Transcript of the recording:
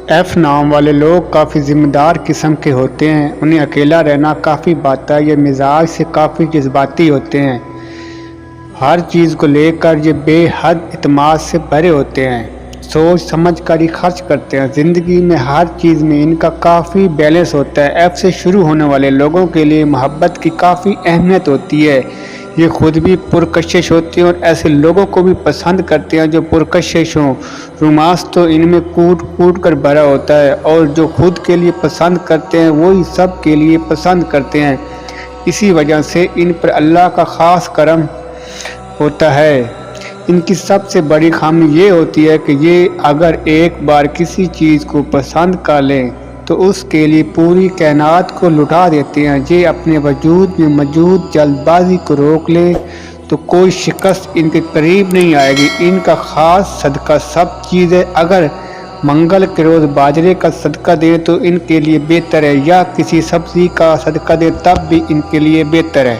F نام والے لوگ کافی ذمہ دار قسم کے ہوتے ہیں، انہیں اکیلا رہنا کافی بھاتا ہے، یہ مزاج سے کافی جذباتی ہوتے ہیں، ہر چیز کو لے کر یہ بے حد اعتماد سے بھرے ہوتے ہیں، سوچ سمجھ کر ہی خرچ کرتے ہیں، زندگی میں ہر چیز میں ان کا کافی بیلنس ہوتا ہے۔ ایف سے شروع ہونے والے لوگوں کے لیے محبت کی کافی اہمیت ہوتی ہے، یہ خود بھی پرکشش ہوتے ہیں اور ایسے لوگوں کو بھی پسند کرتے ہیں جو پرکشش ہوں۔ رومانس تو ان میں کوٹ کوٹ کر بھرا ہوتا ہے، اور جو خود کے لیے پسند کرتے ہیں وہی سب کے لیے پسند کرتے ہیں، اسی وجہ سے ان پر اللہ کا خاص کرم ہوتا ہے۔ ان کی سب سے بڑی خامی یہ ہوتی ہے کہ یہ اگر ایک بار کسی چیز کو پسند کر لیں تو اس کے لیے پوری کائنات کو لٹا دیتے ہیں۔ یہ اپنے وجود میں موجود جلد بازی کو روک لیں تو کوئی شکست ان کے قریب نہیں آئے گی۔ ان کا خاص صدقہ سب چیزیں اگر منگل کے روز باجرے کا صدقہ دیں تو ان کے لیے بہتر ہے، یا کسی سبزی کا صدقہ دیں تب بھی ان کے لیے بہتر ہے۔